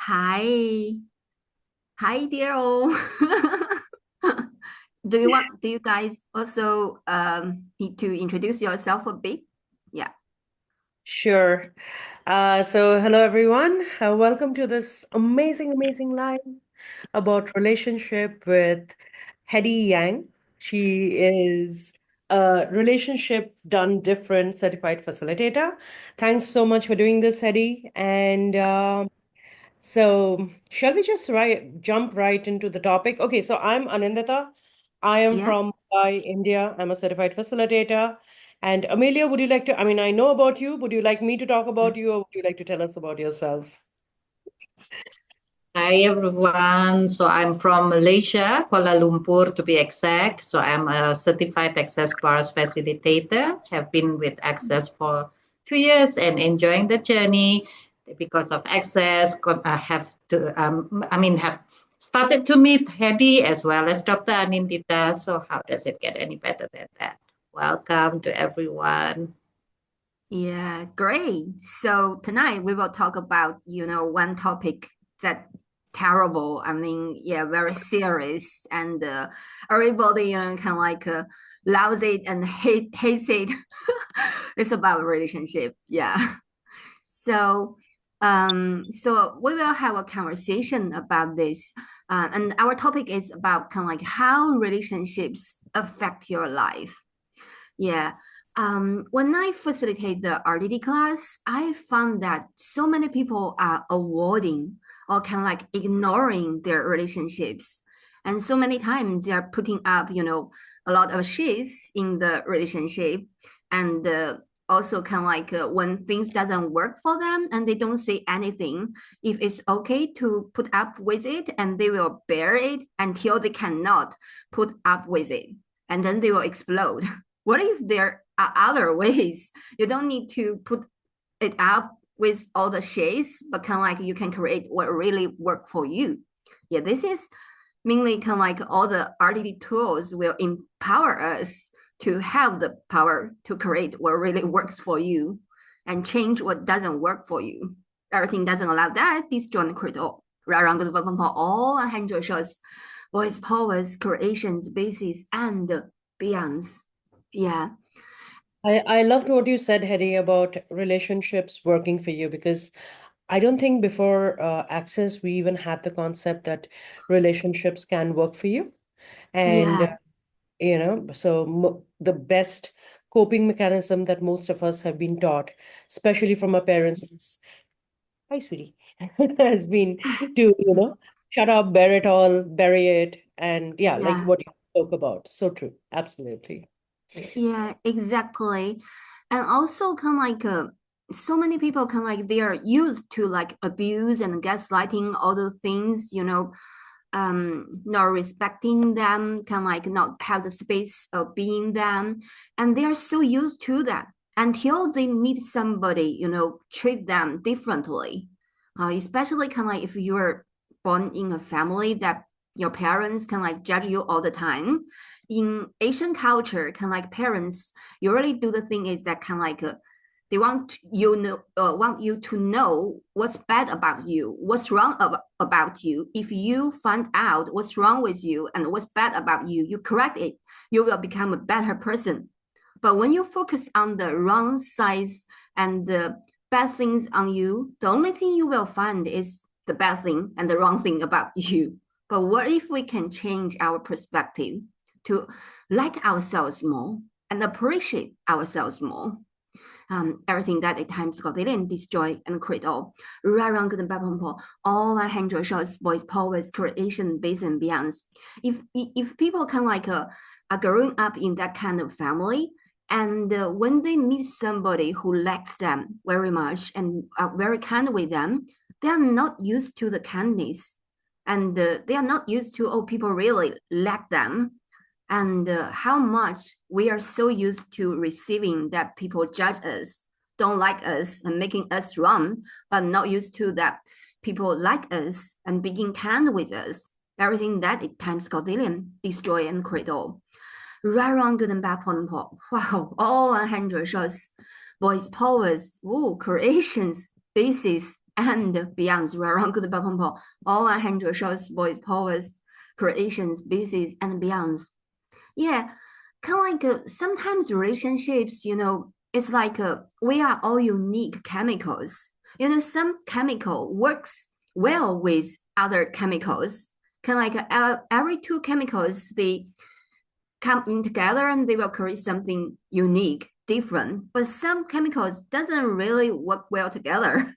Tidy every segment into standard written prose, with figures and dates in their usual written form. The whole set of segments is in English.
Hi. Hi, dear all. Do you guys also need to introduce yourself a bit? Yeah. Sure. So hello everyone. Welcome to this amazing live about relationship with Hedy Yang. She is a relationship done different certified facilitator. Thanks so much for doing this, Hedy. And so, shall we just jump right into the topic? Okay, so I'm Anindita. I am Yeah. from Mumbai, India. I'm a certified facilitator. And Amelia, would you like to? I mean, I know about you. Would you like me to talk about you, or would you like to tell us about yourself? Hi everyone. So I'm from Malaysia, Kuala Lumpur to be exact. So I'm a certified Access Bars facilitator. Have been with Access for 2 years and enjoying the journey. Because of Access, I have to. Have started to meet Hedy as well as Dr. Anindita. So how does it get any better than that? Welcome to everyone. Yeah, great. So tonight we will talk about, one topic that terrible. I mean, yeah, very serious and everybody, can like loves it and hates it. It's about relationship. Yeah. So we will have a conversation about this. And our topic is about kind of like how relationships affect your life. Yeah. When I facilitate the RDD class, I found that so many people are avoiding or kind of like ignoring their relationships. And so many times they are putting up, a lot of shits in the relationship. And also kind of like when things doesn't work for them and they don't say anything, if it's okay to put up with it, and they will bear it until they cannot put up with it. And then they will explode. What if there are other ways? You don't need to put it up with all the shades, but kind of like you can create what really work for you. Yeah, this is mainly kind of like all the RDD tools will empower us to have the power to create what really works for you and change what doesn't work for you. Everything doesn't allow that. Disjoint critical. Rarang all 100 shows voice powers, creations, bases, and beyonds. Yeah, I loved what you said, Hedy, about relationships working for you because I don't think before Access we even had the concept that relationships can work for you. And yeah, so the best coping mechanism that most of us have been taught, especially from our parents, is, hi, sweetie, has been to, shut up, bear it all, bury it. And yeah, like yeah. what you spoke about. So true. Absolutely. Yeah, exactly. And also kind of like so many people kind of like they are used to like abuse and gaslighting all those things, not respecting them, kind of like not have the space of being them. And they are so used to that until they meet somebody, treat them differently. Especially kind of like if you're born in a family that your parents can like judge you all the time. In Asian culture, kind of like parents usually do the thing is that kind of like they want you to know what's bad about you, what's wrong about you. If you find out what's wrong with you and what's bad about you, you correct it, you will become a better person. But when you focus on the wrong sides and the bad things on you, the only thing you will find is the bad thing and the wrong thing about you. But what if we can change our perspective to like ourselves more and appreciate ourselves more? Everything that at times got in destroy and create all. Rarang good and bad all 100 shows boys powers creation base and beyond. If people can like are growing up in that kind of family, and when they meet somebody who likes them very much and are very kind with them, they are not used to the kindness, and they are not used to, oh, people really like them, and how much we are so used to receiving that people judge us, don't like us, and making us wrong, but not used to that people like us and being kind with us. Everything that at times got destroy and create all. Right, wrong, good and bad, point, wow, all 100 shows, voice powers, ooh, creations, basis, and beyond. Right around good bad pump, all 100 shows, boys, powers, creations, species, and beyonds. Yeah, kind of like sometimes relationships, it's like we are all unique chemicals. Some chemical works well with other chemicals. Kind of like every two chemicals, they come in together and they will create something unique, different. But some chemicals doesn't really work well together.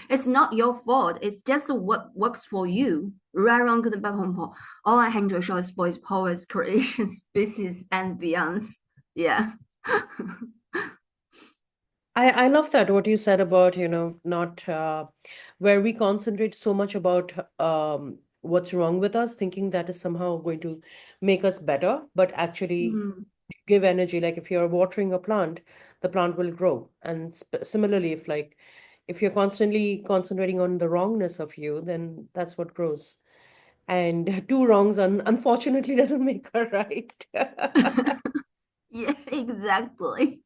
It's not your fault. It's just what works for you. Right, wrong, good, bad, all 100 shows, boys, powers, creation, species, and beyonds. Yeah. I love that what you said about, not where we concentrate so much about what's wrong with us, thinking that is somehow going to make us better, but actually Mhm. give energy. Like if you're watering a plant, the plant will grow. And similarly, if you're constantly concentrating on the wrongness of you, then that's what grows. And two wrongs unfortunately doesn't make a right. Yeah, exactly.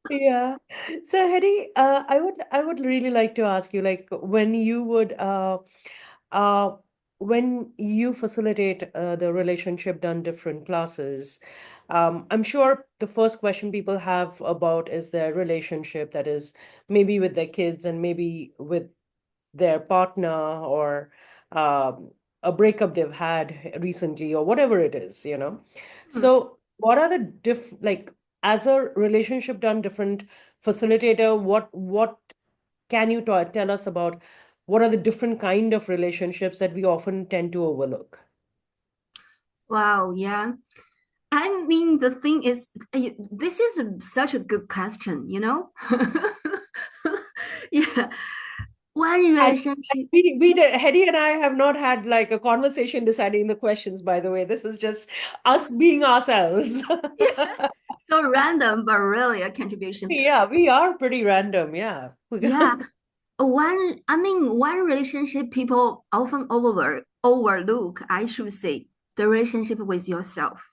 Yeah. So Hedy, I would really like to ask you, like uh when you facilitate the relationship done different classes, I'm sure the first question people have about is their relationship, that is maybe with their kids and maybe with their partner, or um, a breakup they've had recently, or whatever it is. Hmm. So, what are the like, as a relationship done different facilitator, what can you tell us about what are the different kind of relationships that we often tend to overlook? Wow, yeah. I mean, the thing is, this is such a good question. Yeah. One And relationship. Hedy and I have not had like a conversation deciding the questions, by the way. This is just us being ourselves. So random, but really a contribution. Yeah, we are pretty random. Yeah. Yeah. One relationship people often overlook, I should say, the relationship with yourself.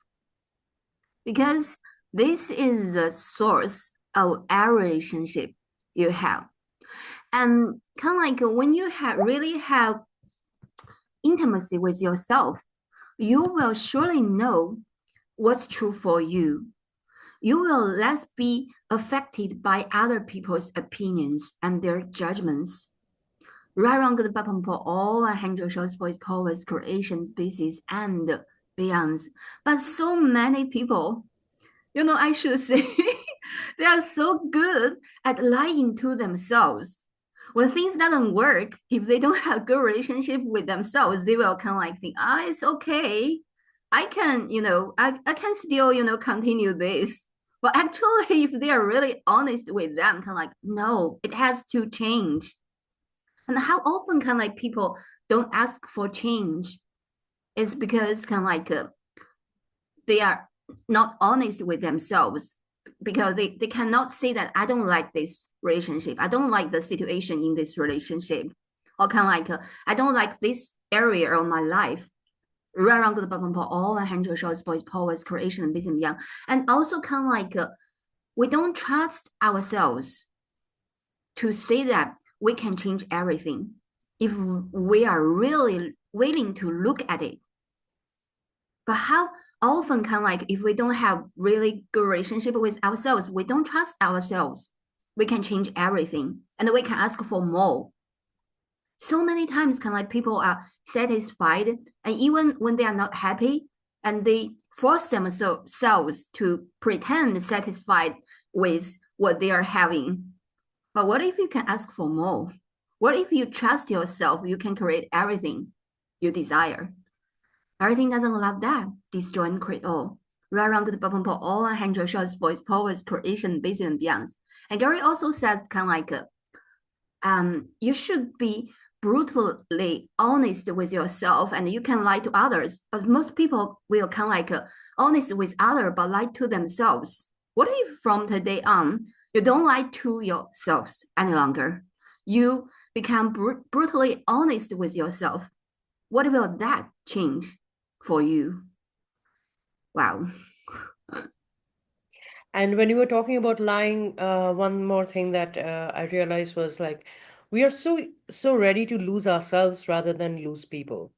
Because this is the source of every relationship you have. And kind of like when you really have intimacy with yourself, you will surely know what's true for you. You will less be affected by other people's opinions and their judgments. Right, wrong, good, bad, for all 100 shows, boys, powers, creation, species, and beyonds. But so many people, I should say, they are so good at lying to themselves. When things doesn't work, if they don't have good relationship with themselves, they will kind of like think, it's okay. I can, I can still, continue this. But actually, if they are really honest with them, kind of like, no, it has to change. And how often kind of like people don't ask for change? It's because kind of like they are not honest with themselves, because they cannot say that I don't like this relationship. I don't like the situation in this relationship. Or kind of like I don't like this area of my life. Right around the bottom for all 100 shows, boys, powers, creation, and business young. And also kind of like we don't trust ourselves to say that we can change everything if we are really willing to look at it. But how often can like if we don't have really good relationship with ourselves, we don't trust ourselves, we can change everything and we can ask for more. So many times can like people are satisfied, and even when they are not happy, and they force themselves to pretend satisfied with what they are having. But what if you can ask for more? What if you trust yourself, you can create everything you desire? Everything doesn't love that. Destroy and create all. Right around the bottom for all 100 shows, boys, powers, creation, basic and beyond. And Gary also said kind of like, you should be brutally honest with yourself, and you can lie to others. But most people will kind of like honest with others, but lie to themselves. What if from today on, you don't lie to yourselves any longer? You become brutally honest with yourself. What will that change for you? Wow. And when you were talking about lying, one more thing that I realized was like we are so ready to lose ourselves rather than lose people.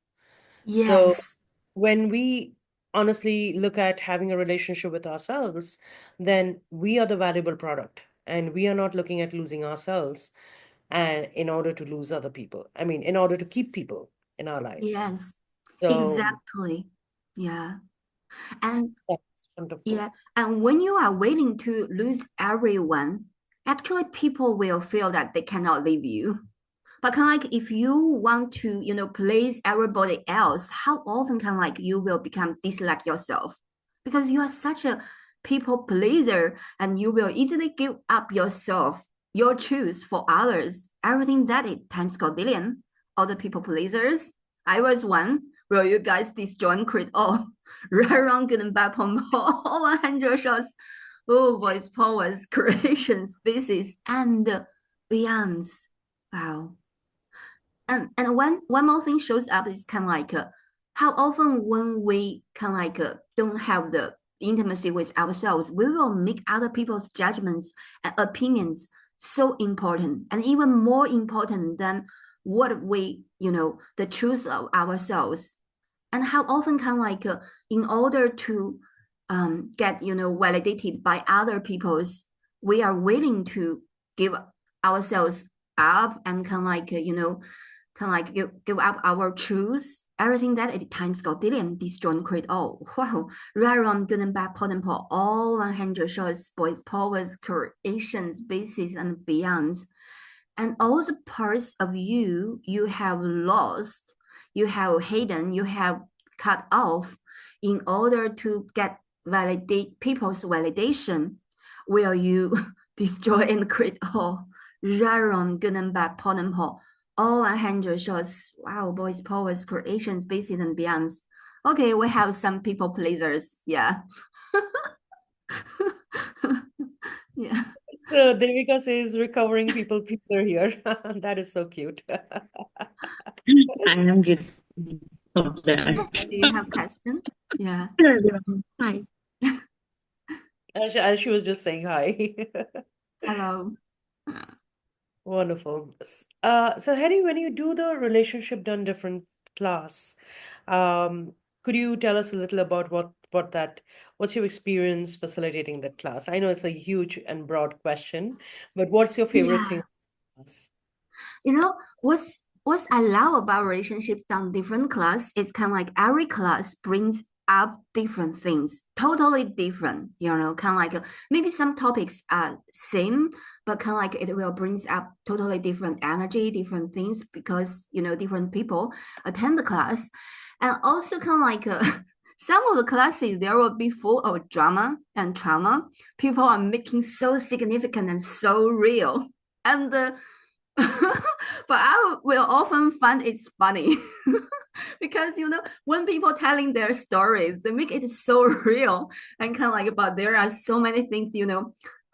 So Yes. when we honestly look at having a relationship with ourselves, then we are the valuable product, and we are not looking at losing ourselves and in order to lose other people. I mean, in order to keep people in our lives. Yes. So Exactly. Yeah. And that's wonderful. yeah, and when you are willing to lose everyone, actually people will feel that they cannot leave you. But kind of like if you want to, please everybody else, how often can like you will become dislike yourself? Because you are such a people pleaser and you will easily give up yourself, your choose for others. Everything that it times Godillion, all the people pleasers. I was one. Will you guys disjoin crit all? Right wrong good and bad pom all 100 shots. Oh, voice powers, creation, species, and beyonds. Wow. And one more thing shows up is kind of like how often when we kind of like don't have the intimacy with ourselves, we will make other people's judgments and opinions so important and even more important than what we, the truth of ourselves. And how often kind of like in order to get, validated by other people's, we are willing to give ourselves up and kind of like, kind of like give up our truth, everything that at times got Dillian, destroy create all. Wow, right on good and bad, pot and pot, all 100 shows, boys, powers, creations, bases, and beyonds. And all the parts of you have lost, you have hidden, you have cut off in order to get validate people's validation, will you destroy and create all? Right on good and bad, pot and pot all 100 shows. Wow, boys, powers, creations, bases, and beyonds. Okay, we have some people pleasers. Yeah. Yeah. So Devika says recovering people pleaser here. That is so cute. I am good. Do you have question? Yeah. Hi. As she was just saying hi. Hello. Wonderful. So Hetty, when you do the relationship done different class, um, could you tell us a little about what's your experience facilitating that class? I know it's a huge and broad question, but what's your favorite thing Yeah. in class? You know, what's I love about relationship on different class is kind of like every class brings up different things, totally different, kind of like maybe some topics are same, but kind of like it will brings up totally different energy, different things because, different people attend the class. And also kind of like some of the classes, there will be full of drama and trauma. People are making so significant and so real. And but I will often find it's funny because when people telling their stories, they make it so real and kind of like. But there are so many things.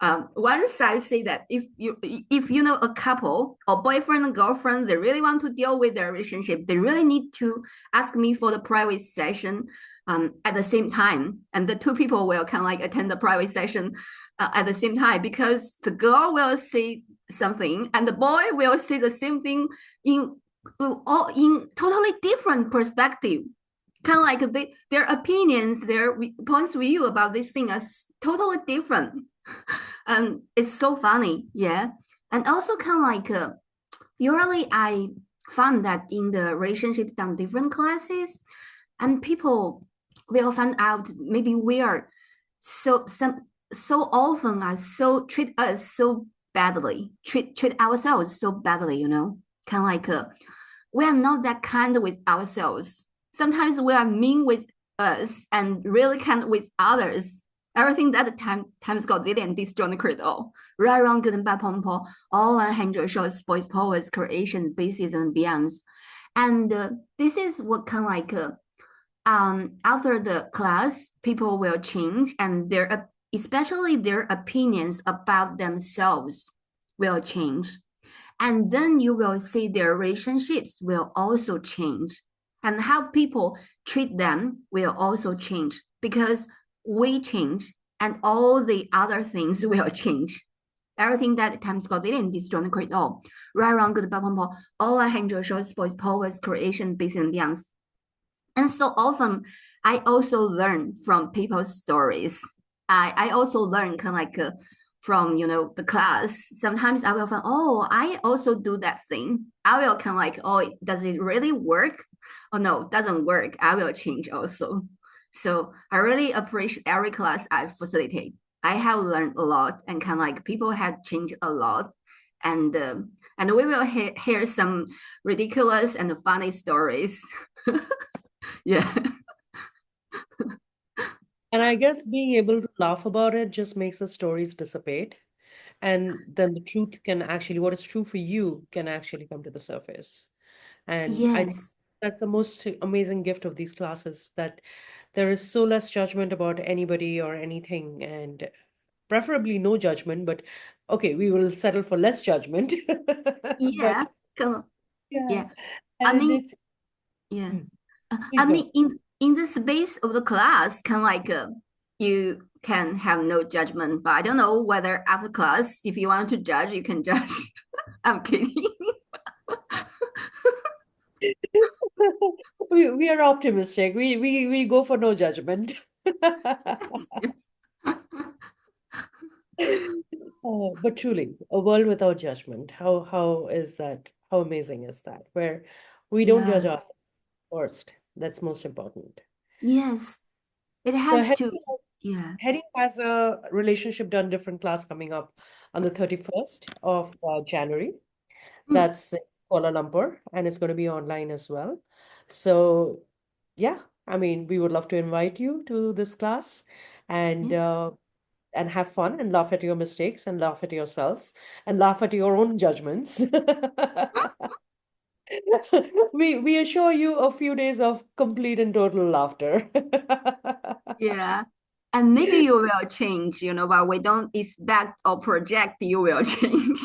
One side say that if a couple or boyfriend and girlfriend, they really want to deal with their relationship, they really need to ask me for the private session at the same time, and the two people will kind of like attend the private session at the same time because the girl will say something and the boy will say the same thing in in totally different perspective, kind of like their opinions, their points of view about this thing are totally different. It's so funny. Yeah. And also kind of like usually I found that in the relationship down different classes and people will find out maybe we are so often are so treat us so badly, treat ourselves so badly, kind of like we are not that kind with ourselves. Sometimes we are mean with us and really kind with others. Everything that times got and destroy the credit all. Right, wrong, good and bad, pompo, all 100 shows, boys, powers, creation, bases, and beyonds. And this is what kind of like after the class, people will change and especially their opinions about themselves will change. And then you will see their relationships will also change. And how people treat them will also change because we change and all the other things will change. everything that Times Square didn't destroy the create all. Right, wrong, good, bad, bad, all 100 short spoils, powers, creation, base and beyond. And so often, I also learn from people's stories. I also learn kind of like from the class. Sometimes I will find, oh, I also do that thing. I will kind of like, oh, does it really work? Oh no, doesn't work. I will change also. So I really appreciate every class I facilitate. I have learned a lot, and kind of like people have changed a lot, and we will hear some ridiculous and funny stories. Yeah. And I guess being able to laugh about it just makes the stories dissipate. And then the truth can actually, what is true for you can actually come to the surface. And I think Yes. that's the most amazing gift of these classes, that there is so less judgment about anybody or anything, and preferably no judgment, but okay, we will settle for less judgment. Yeah. But Kind of, yeah, yeah. I and mean, it's yeah. mm, I please go. mean, in the space of the class, kind of like you can have no judgment, but I don't know whether after class, if you want to judge, you can judge. I'm kidding. We are optimistic. We go for no judgment. Yes. But truly, a world without judgment. How is that? How amazing is that? Where we don't judge Yeah. ourselves first. That's most important. Yes. It So has to. Yeah. Hetty has a relationship done different class coming up on the 31st of January. Mm, That's in Kuala Lumpur, and it's going to be online as well. So yeah, I mean, we would love to invite you to this class, and yes. have fun and laugh at your mistakes and laugh at yourself and laugh at your own judgments. We assure you a few days of complete and total laughter. Yeah. And maybe you will change, but we don't expect or project you will change.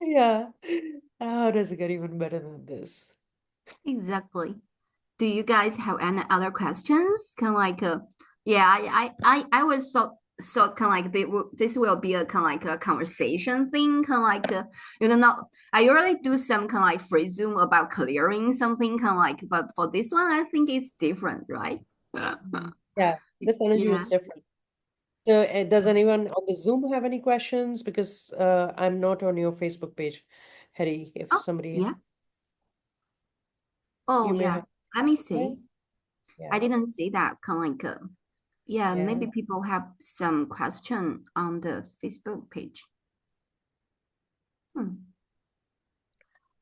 Yeah. How does it get even better than this? Exactly. Do you guys have any other questions? Kind of like, yeah, I was so kind of like this will be a kind of like a conversation thing, kind of like not. I usually do some kind of like free Zoom about clearing something, kind of like, but for this one, I think it's different, right? Yeah, this energy Yeah. is different. So, does anyone on the Zoom have any questions? Because I'm not on your Facebook page, Hetty. If Oh, somebody, yeah. Oh, you may yeah. have. Let me Right? see. I Yeah, didn't see that. Kind of like, yeah, yeah. maybe people have some question on the Facebook page. Hmm.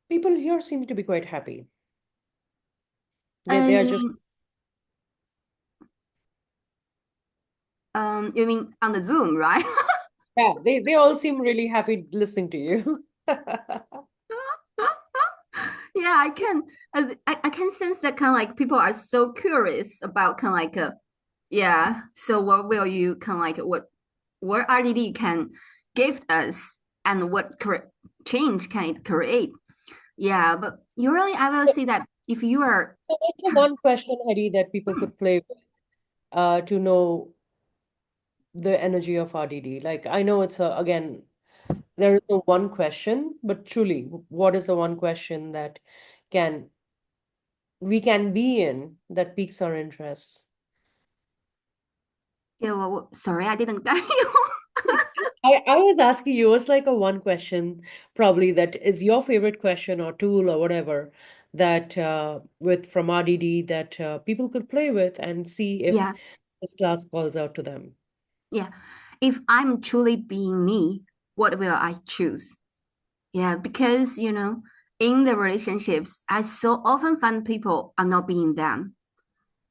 People here seem to be quite happy. They are You just, mean you mean on the Zoom, right? yeah, they all seem really happy listening to you. Yeah, I can sense that kind of like people are so curious about kind of like yeah. So what will you kind of like what RDD can give us and what change can it create? Yeah, but usually I will say that if you are So what's the one question, Hetty, that people hmm, could play with to know the energy of RDD? Like, I know it's again, there is no one question, but truly, what is the one question that can we can be in that piques our interests? yeah, well, sorry, I didn't get you. I was asking you, it's like a one question, probably that is your favorite question or tool or whatever that with from RDD that people could play with and see if Yeah, this class calls out to them. yeah. If I'm truly being me, what will I choose? Yeah, because in the relationships, I so often find people are not being them.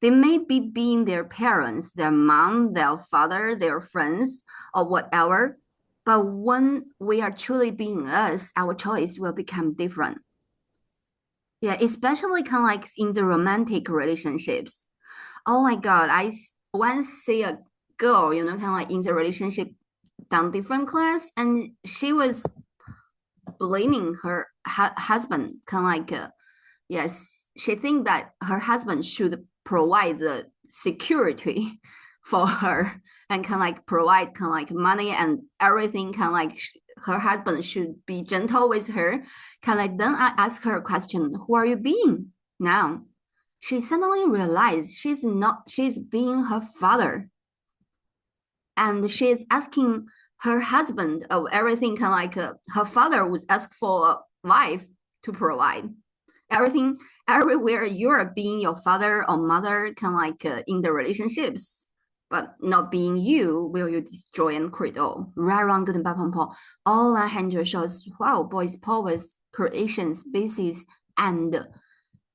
They may be being their parents, their mom, their father, their friends, or whatever. But when we are truly being us, our choice will become different. Yeah, especially kind of like in the romantic relationships. Oh my God, once see a girl, kind of like in the relationship down different class, and she was blaming her husband, kind of like, yes, she think that her husband should provide the security for her. and can like provide kind of like money and everything, kind of like her husband should be gentle with her. Kind of like then I ask her a question, who are you being now? She suddenly realized she's being her father. And she's asking her husband of everything, kind of like her father would ask for a wife to provide. Everything, everywhere you are being your father or mother, kind of like in the relationships, but not being you, will you destroy and create all? Right, wrong, good and bad, all 100 shows, wow, boys, powers, creation, species, and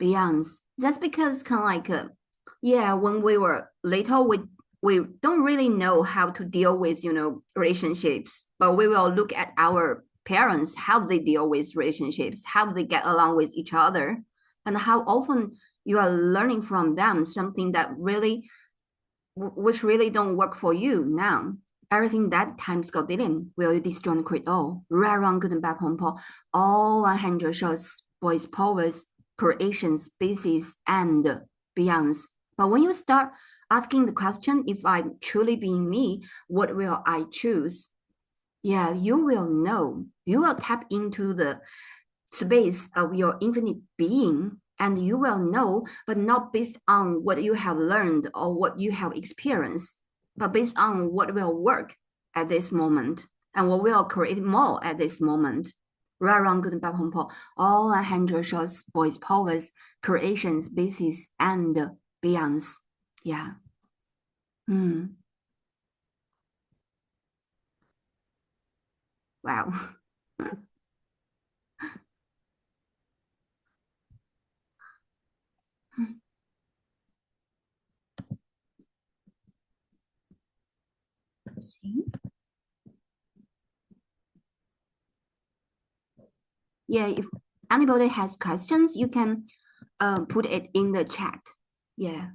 beyonds. That's because kind of like, yeah, when we were little, we don't really know how to deal with, you know, relationships, but we will look at our parents, how they deal with relationships, how they get along with each other, and how often you are learning from them something that really, which really don't work for you now. Everything that time Scott didn't, will you destroy and create all? Right, wrong, good and bad, all 100 shows, boys, powers, creation, species, and beyonds. But when you start asking the question, if I'm truly being me, what will I choose? Yeah, you will know. You will tap into the space of your infinite being, and you will know, but not based on what you have learned or what you have experienced, but based on what will work at this moment and what will create more at this moment. Right, wrong, good and bad, all 100 shows, boys, powers, creation, species, and beyonds. Yeah. Wow. See? Yeah, if anybody has questions, you can put it in the chat. Yeah.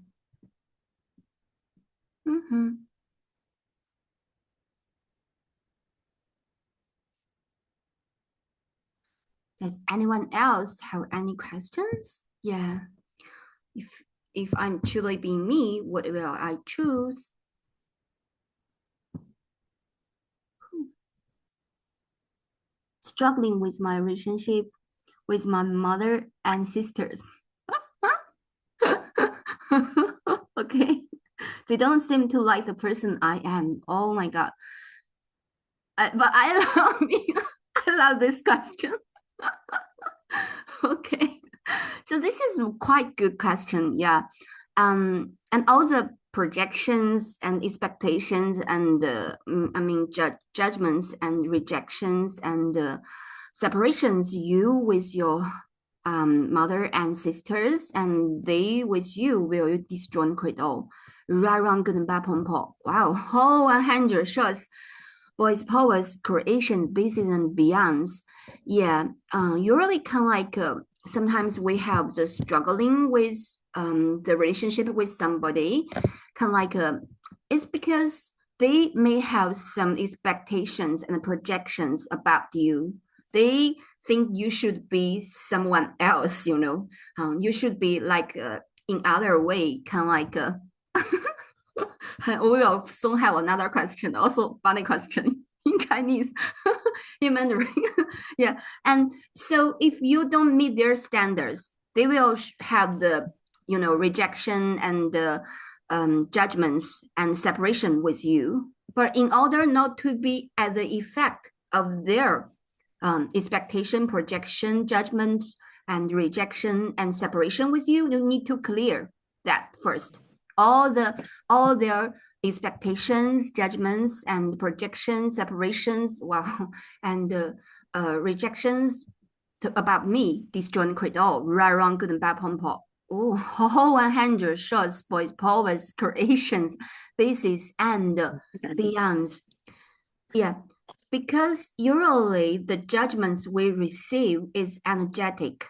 Does anyone else have any questions? Yeah. If I'm truly being me, what will I choose? Struggling with my relationship with my mother and sisters. Okay. They don't seem to like the person I am. Oh my God. But I love this question. Okay. So this is quite good question. Yeah. And all the projections and expectations and judgments and rejections and separations you with your mother and sisters, and they with you, will you destroy and create all? Right, wrong, good and bad, wow, whole 100 shows, boys, powers, creation, basis, and beyonds. Yeah, usually kind of like sometimes we have the struggling with the relationship with somebody, kind of like it's because they may have some expectations and projections about you. They think you should be someone else, you know. You should be like in other way, kind of like we will soon have another question, also funny question in Chinese, in Mandarin. Yeah, and so if you don't meet their standards, they will have the, you know, rejection and the judgments and separation with you. But in order not to be at the effect of their expectation, projection, judgment, and rejection and separation with you, you need to clear that first. All their expectations, judgments, and projections, separations, well, and rejections about me, destroy and create all, right, wrong, good and bad, oh, whole 100 shots, boys, powers, creations, bases, and beyonds. Yeah, because usually the judgments we receive is energetic.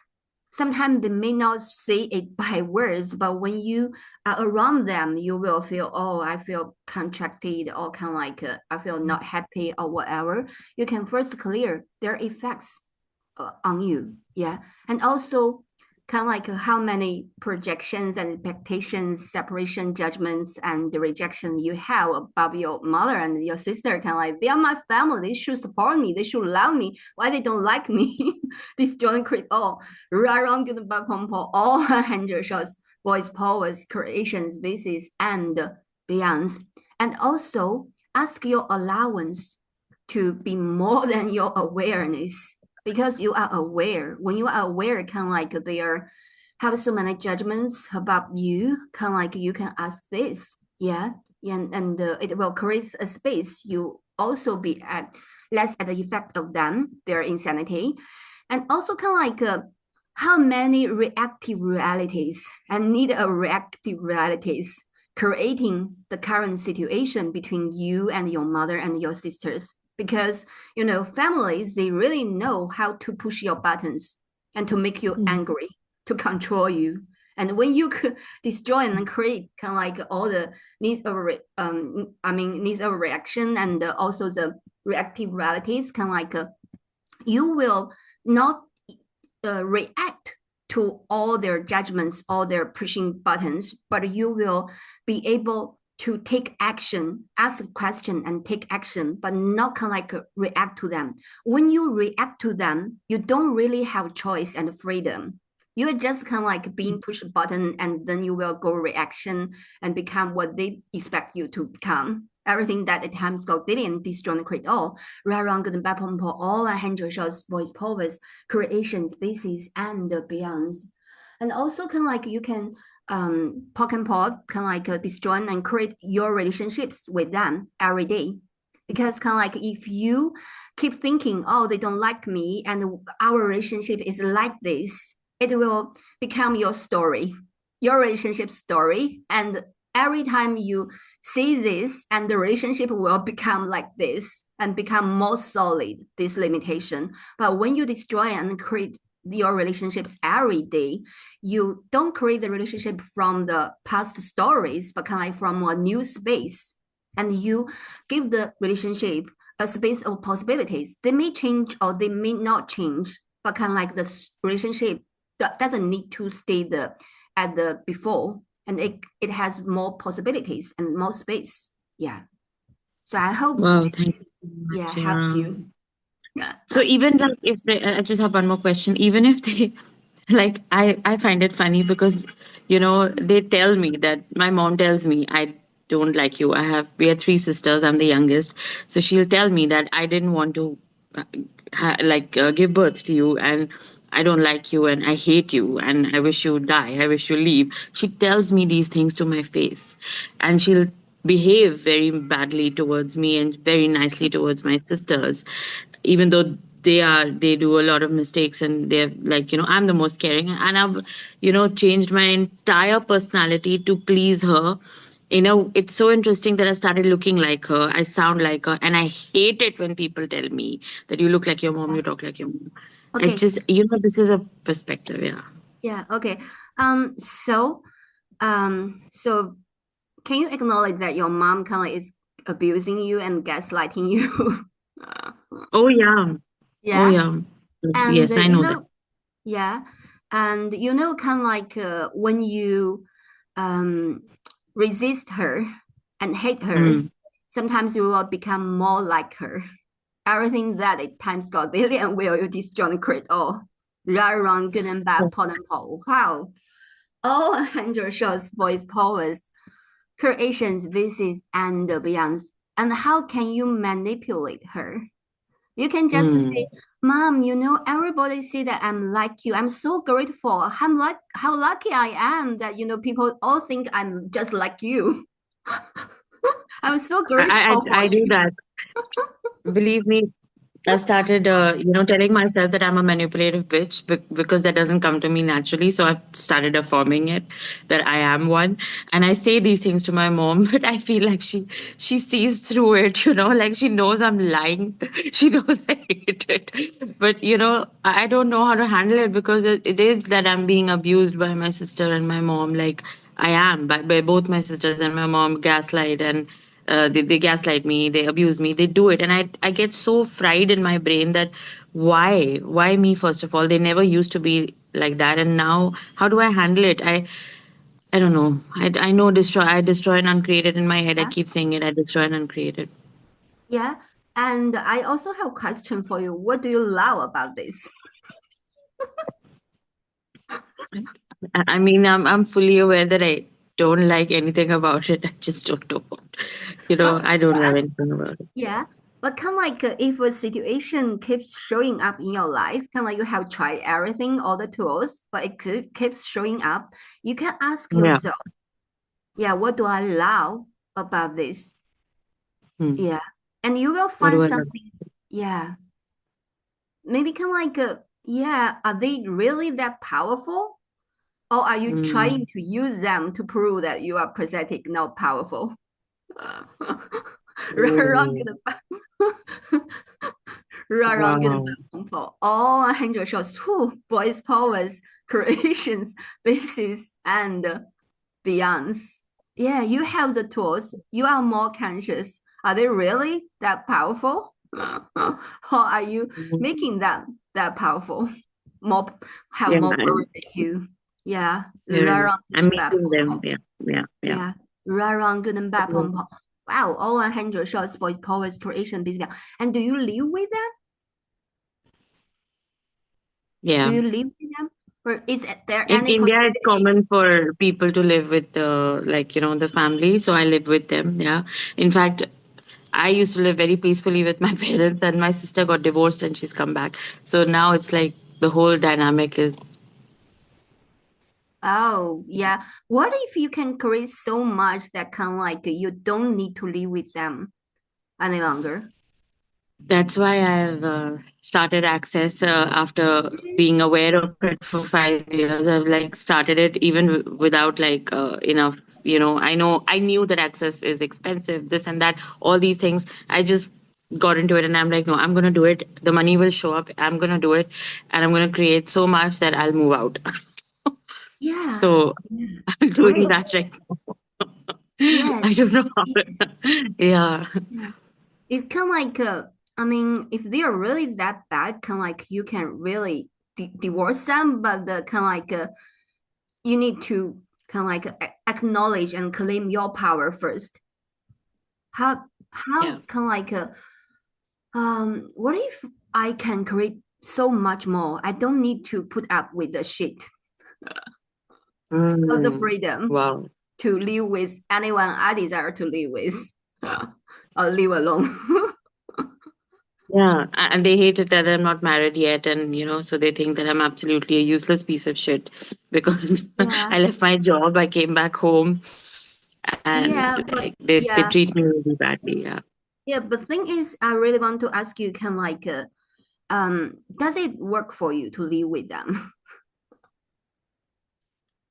Sometimes they may not say it by words, but when you are around them, you will feel, oh, I feel contracted, or kind of like I feel not happy or whatever. You can first clear their effects on you. Yeah. And also kind of like how many projections and expectations, separation, judgments, and the rejection you have about your mother and your sister. Kind of like they are my family. They should support me. They should love me. Why they don't like me? This John Creed all right wrong good bad pompo all hundred shots, voice powers, creations, bases, and beyonds. And also ask your allowance to be more than your awareness, because you are aware. When you are aware, kind of like they are have so many judgments about you, kind of like you can ask this, yeah, and it will create a space. You also be at less at the effect of them, their insanity, and also kind of like how many reactive realities and need a reactive realities creating the current situation between you and your mother and your sisters, because families, they really know how to push your buttons and to make you angry, to control you. And when you could destroy and create kind of like all the needs of reaction and also the reactive realities, kind of like you will not react to all their judgments, all their pushing buttons, but you will be able to take action, ask a question and take action, but not kind of like react to them. When you react to them, you don't really have choice and freedom. You are just kind of like being pushed a button, and then you will go reaction and become what they expect you to become. Everything that at times got didn't destroy and create all. Wrong, good and bad, all 100 shows, voice powers, creation, species, and beyonds. And also kind of like you can poke and pot, kind of like destroy and create your relationships with them every day. Because kind of like if you keep thinking, oh, they don't like me and our relationship is like this, it will become your story, your relationship story. And every time you see this, and the relationship will become like this and become more solid, this limitation. But when you destroy and create your relationships every day, you don't create the relationship from the past stories, but kind of like from a new space. And you give the relationship a space of possibilities. They may change or they may not change, but kind of like the relationship doesn't need to stay at the before, and it has more possibilities and more space. Yeah. So I hope Wow, thank you so yeah, much. help you. Yeah. So even like if they, I just have one more question. Even if they, like, I find it funny because, they tell me that my mom tells me I don't like you. We are three sisters. I'm the youngest. So she'll tell me that I didn't want to give birth to you, and I don't like you, and I hate you, and I wish you die. I wish you leave. She tells me these things to my face, and she'll behave very badly towards me and very nicely towards my sisters, even though they do a lot of mistakes, and they're like, I'm the most caring, and I've changed my entire personality to please her. It's so interesting that I started looking like her, I sound like her, and I hate it when people tell me that you look like your mom, you talk like your mom. Okay. It just, this is a perspective. Yeah. Okay. So can you acknowledge that your mom kind of is abusing you and gaslighting you? Oh yeah. Yeah. Oh yeah. And Yes, I know that. Yeah. And kind of like when you resist her and hate her, sometimes you will become more like her. Everything that at times got daily and will you destroy and create all. Right, wrong, good and bad, pot and pole. Wow. All 100 shows, voice powers, creations, vices, and beyonds. And how can you manipulate her? You can just say, Mom, everybody see that I'm like you. I'm so grateful. I'm like how lucky I am that people all think I'm just like you. I'm so grateful. I do that. Believe me, I've started, telling myself that I'm a manipulative bitch because that doesn't come to me naturally. So I've started affirming it that I am one, and I say these things to my mom, but I feel like she sees through it, like she knows I'm lying. She knows I hate it, but I don't know how to handle it because it is that I'm being abused by my sister and my mom. Like I am by both my sisters and my mom gaslight and they gaslight me, they abuse me, they do it, and I get so fried in my brain that why me, first of all? They never used to be like that. And now, how do I handle it? I don't know. I know I destroy and uncreate it in my head. I Yeah. keep saying it. I destroy and uncreate it. Yeah. And I also have a question for you. What do you love about this? I mean, I'm fully aware that I don't like anything about it. I just don't know. I don't love But anything about it. yeah, but kind of like if a situation keeps showing up in your life, kind of like you have tried everything, all the tools, but it keeps showing up, you can ask Yeah. yourself, yeah, what do I love about this? Hmm. Yeah, and you will What find do I love? something, yeah, maybe kind of like, yeah, are they really that powerful? Or are you trying to use them to prove that you are pathetic, not powerful? Run Oh, wow. for all 100 shows, voice powers, creations, bases, and beyonds. Yeah, you have the tools. You are more conscious. Are they really that powerful? Or are you making them that powerful? Have Yeah, more power than you? Yeah. yeah. I'm Ba meeting them. pom. Yeah. Yeah. Ba pom pom. Wow, all 100 shows, voice powers, creation, basically. And do you live with them? Do Yeah. you live with them? Or is there In any India, it's possibility? common for people to live with the family. So I live with them. Yeah. In fact, I used to live very peacefully with my parents, and my sister got divorced and she's come back. So now it's like the whole dynamic is. Oh, yeah. What if you can create so much that kind of like you don't need to live with them any longer? That's why I've started Access after being aware of it for 5 years. I've like started it even without like enough. I knew that Access is expensive, this and that, all these things. I just got into it and I'm like, no, I'm gonna do it. The money will show up. I'm gonna do it, and I'm gonna create so much that I'll move out. Yeah. So Yeah. I'm doing Great. that right now. I Yes. don't know how. Yeah. Yeah. It kind of like I mean, if they are really that bad, kind of like you can really divorce them, but the kind of like you need to kind of like acknowledge and claim your power first. How Yeah. kind of like what if I can create so much more? I don't need to put up with the shit of the freedom Wow. to live with anyone I desire to live with or live alone. Yeah, and they hate it that I'm not married yet, and so they think that I'm absolutely a useless piece of shit because Yeah. I left my job, I came back home, and Yeah, but like they yeah. treat me really badly. Yeah. Yeah, but thing is, I really want to ask you, kind of like, does it work for you to live with them?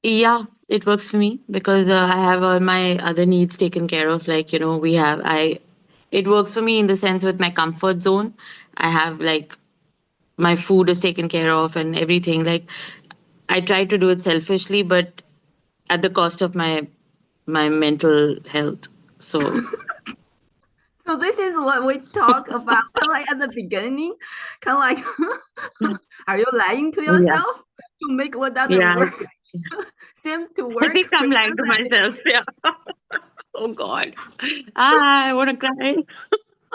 Yeah, it works for me because I have all my other needs taken care of. Like, it works for me in the sense with my comfort zone. I have like my food is taken care of and everything. Like, I try to do it selfishly, but at the cost of my mental health. So So this is what we talk about, kind of like at the beginning, kind of like, are you lying to yeah, yourself to make what doesn't yeah. work seems to I work? think I'm lying to myself. Yeah. Oh God. I want to cry.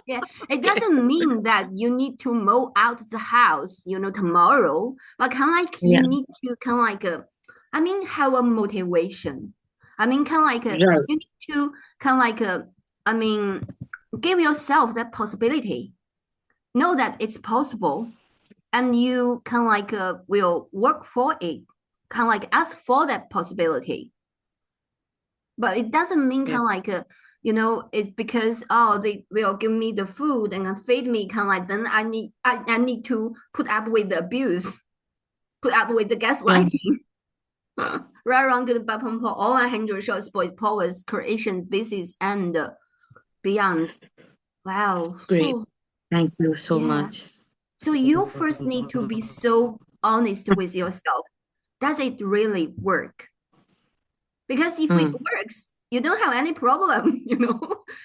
Yeah, it doesn't mean that you need to mow out the house, tomorrow, but kind of like Yeah. you need to kind of like, I mean, have a motivation. I mean, kind of like Right. you need to kind of like, I mean, give yourself that possibility. Know that it's possible, and you kind of like will work for it. Kind of like ask for that possibility. But it doesn't mean Yeah. kind of like it's because they will give me the food and feed me, kind of like then I need to put up with the abuse, put up with the Yeah. gaslighting. Right, wrong, good, bad, pom, pom, all 100 shows, boys, powers, creations, bases, and beyonds. Wow. Great. Oh, Thank you so yeah. much. So you first need to be so honest with yourself. Does it really work? Because if it Hmm. works, you don't have any problem, you know.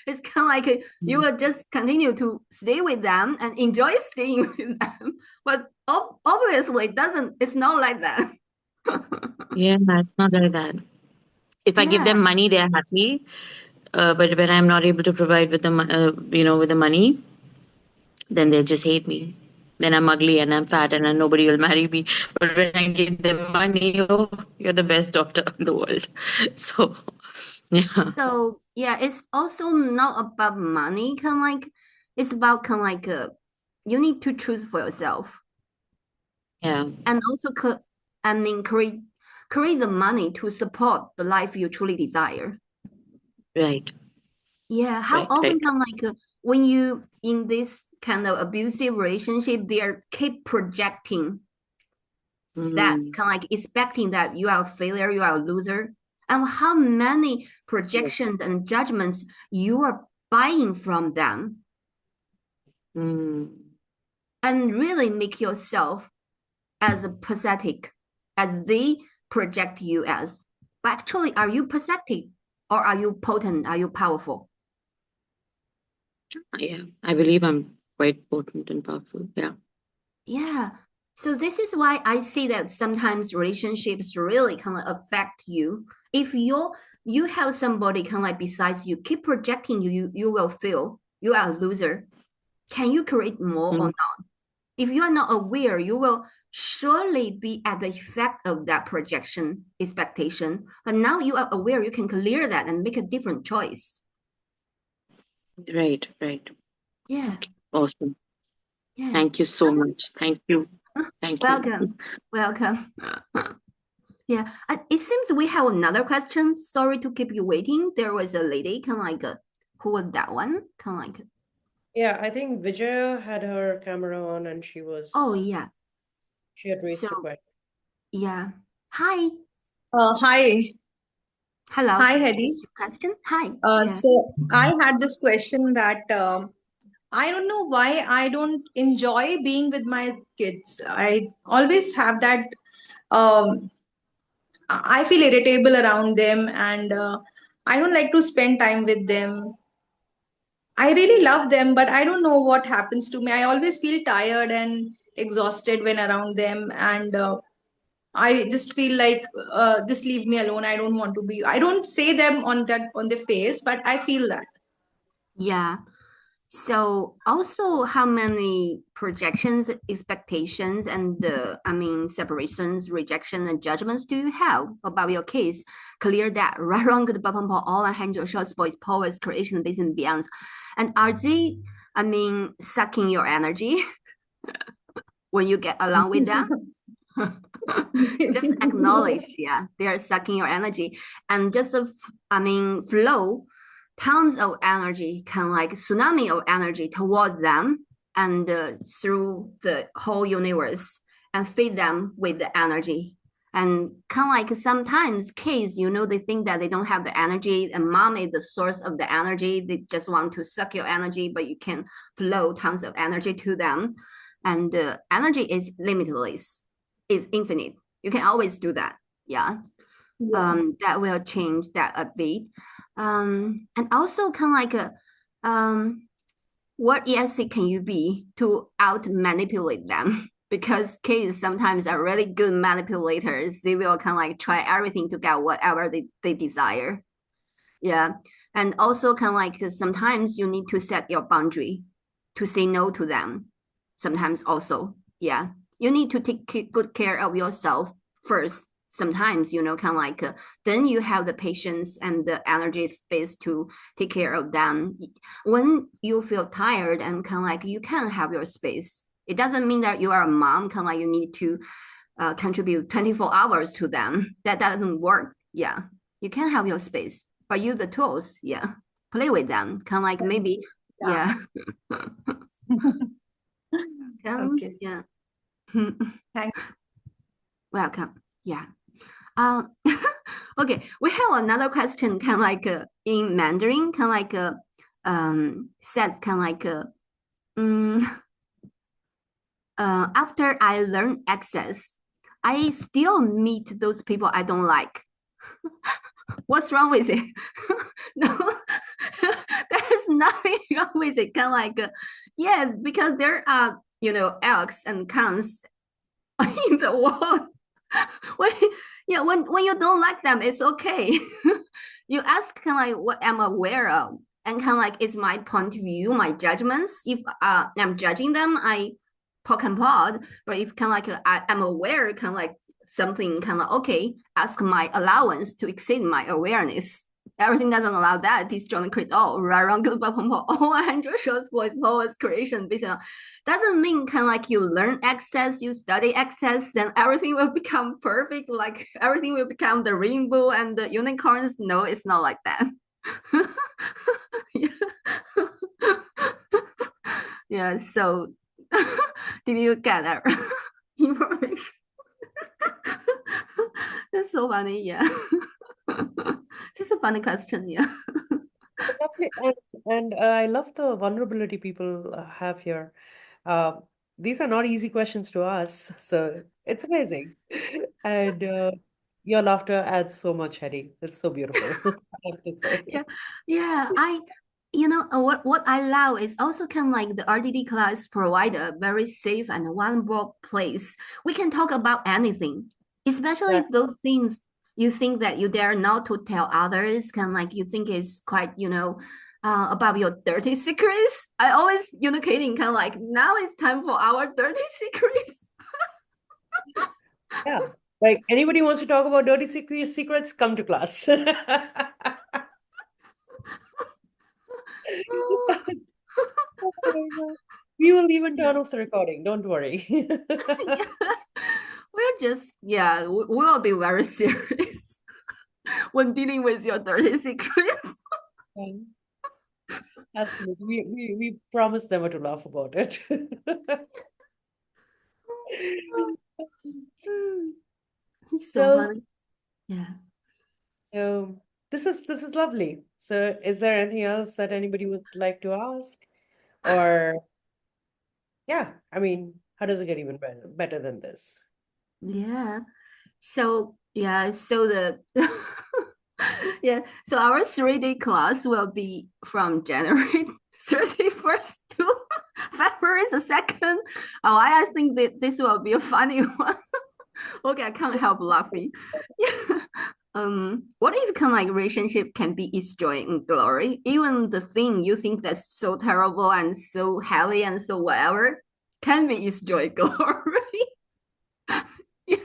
It's kind of like you will just continue to stay with them and enjoy staying with them. But obviously, it's not like that. Yeah, it's not like that. If I give Yeah. them money, they're happy. But when I'm not able to provide with the with the money, then they just hate me. Then I'm ugly and I'm fat and then nobody will marry me. But when I give them money, oh, you're the best doctor in the world. So, yeah, So yeah, it's also not about money, kind of like it's about kind of like you need to choose for yourself, yeah, and also create the money to support the life you truly desire. right, Yeah, how right, often right. can like when you in this kind of abusive relationship, they are keep projecting that Mm, kind of like expecting that you are a failure, you are a loser, and how many projections and judgments you are buying from them, mm, and really make yourself as pathetic as they project you as. But actually, are you pathetic or are you potent? Are you powerful? yeah, I believe I'm quite potent and powerful. Yeah. Yeah. So this is why I see that sometimes relationships really kind of affect you. If you have somebody kind of like besides you, keep projecting you will feel you are a loser. Can you create more or Mm, not? If you are not aware, you will surely be at the effect of that projection expectation. But now you are aware, you can clear that and make a different choice. right, right. Yeah, Awesome. yeah. Thank you so much. Thank you. Thank you. Welcome, welcome. Yeah, it seems we have another question. Sorry to keep you waiting. There was a lady, kind of like, who was that one? Kind of like, Yeah, I think Vijaya had her camera on and oh yeah. she had raised a So question. yeah. Hi. Hi, Hello. hi, What's Hedy. your question? Hi. Yeah. So I had this question that I don't know why I don't enjoy being with my kids. I always have that. Um, I feel irritable around them, and I don't like to spend time with them. I really love them, but I don't know what happens to me. I always feel tired and exhausted when around them, and I just feel like just leave me alone. I don't want to be. I don't say them on the face, but I feel that. Yeah. So also how many projections, expectations, and separations, rejection, and judgments do you have about your case? Clear that. Right, wrong, good, bad, bad, all 100 short boys, powers, creation, base, and beyond. And are they, sucking your energy when you get along with them? Just acknowledge, yeah, they are sucking your energy, and just flow tons of energy, kind of like tsunami of energy towards them, and through the whole universe, and feed them with the energy. And kind of like sometimes kids, they think that they don't have the energy, and mom is the source of the energy. They just want to suck your energy, but you can flow tons of energy to them, and the energy is limitless, is infinite. You can always do that. Yeah. Yeah. That will change that a bit. And also kind of like what ESC can you be to out manipulate them? Because kids sometimes are really good manipulators. They will kind of like try everything to get whatever they desire. Yeah. And also kind of like sometimes you need to set your boundary to say no to them. Sometimes also, yeah. You need to take good care of yourself first. Sometimes, kind of like then you have the patience and the energy space to take care of them. When you feel tired and kind of like you can have your space. It doesn't mean that you are a mom, kind of like you need to contribute 24 hours to them. That doesn't work. Yeah. You can have your space, but use the tools. Yeah. Play with them. Kind of like maybe, Yeah. yeah. Okay. Yeah. Thank Welcome. Yeah. Okay, we have another question, kind of like in Mandarin, kind of like said, kind of like after I learn access, I still meet those people I don't like. What's wrong with it? No, there's nothing wrong with it. Kind of like, yeah, because there are, elks and cons in the world. When, yeah, when you don't like them, it's okay. You ask kind of like what I'm aware of, and kind of like it's my point of view, my judgments. If I'm judging them, I poke and prod. But if kind of like I'm aware, kind of like something kind of okay, ask my allowance to exceed my awareness. Everything doesn't allow that. This John Crit all right wrong goodbye pump all 100 shows voice poets creation based on doesn't mean kind of like you learn access, you study access, then everything will become perfect, like everything will become the rainbow and the unicorns. No, it's not like that. Yeah, so did you get that information? That's so funny, yeah. This is a funny question, yeah. Lovely. And I love the vulnerability people have here. Uh, these are not easy questions to ask, so it's amazing. And your laughter adds so much, Hetty. It's so beautiful, I have to say. Yeah, what I love is also kind of like the RDD class provide a very safe and vulnerable place. We can talk about anything, especially Yeah. those things you think that you dare not to tell others, kind of like you think is quite, about your dirty secrets. I always, kidding, kind of like now it's time for our dirty secrets. Yeah. Like anybody wants to talk about dirty secrets, come to class. Oh, Oh my God. We will even turn off the recording. Don't worry. yeah. We're just, we'll be very serious when dealing with your dirty secrets. Absolutely. We promised never to laugh about it. It's so So, funny. Yeah. so this is lovely. So, is there anything else that anybody would like to ask? Or yeah, I mean, how does it get even better than this? Yeah. So the so our 3-day class will be from January 31st to February the 2nd. Oh, I think that this will be a funny one. Okay, I can't help laughing. Yeah. What if kind of like relationship can be its joy and glory? Even the thing you think that's so terrible and so heavy and so whatever can be its joy glory. Yeah.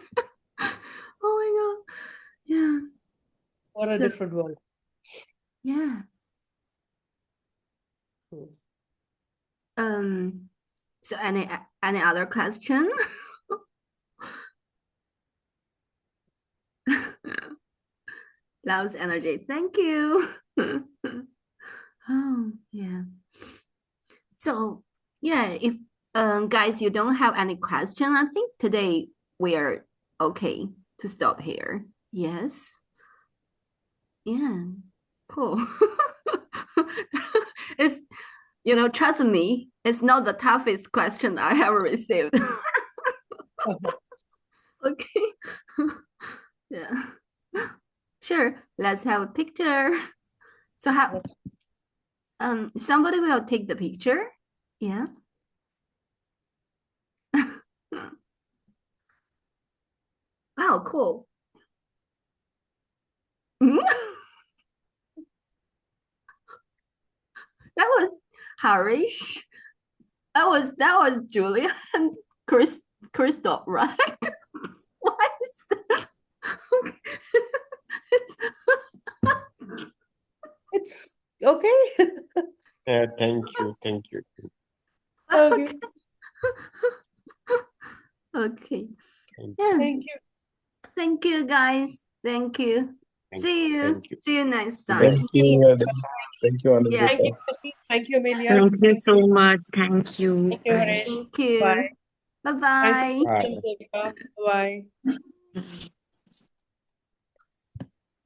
Oh my God. Yeah. What a So different world. yeah. Hmm. So any other question? Love's energy. Thank you. Oh yeah. So yeah, if guys you don't have any question, I think today we're okay to stop here. Yes. Yeah. Cool. It's trust me, it's not the toughest question I have received. Okay. Yeah. Sure. Let's have a picture. So how somebody will take the picture. Yeah. Wow, cool. That was Harish. That was Julia and Christoph, right? What is that? It's okay. Yeah, thank you. Okay. Okay. Thank Yeah. Thank you. Thank you, guys. Thank you. Thank See you. thank you. See you next time. Thank you. Thank you, Yeah. Anandita. Thank you, Amelia. Thank you so much. Thank you. Thank you, Harish. Thank you. Bye. Bye Thanks bye. for watching, Devika. Bye. Bye.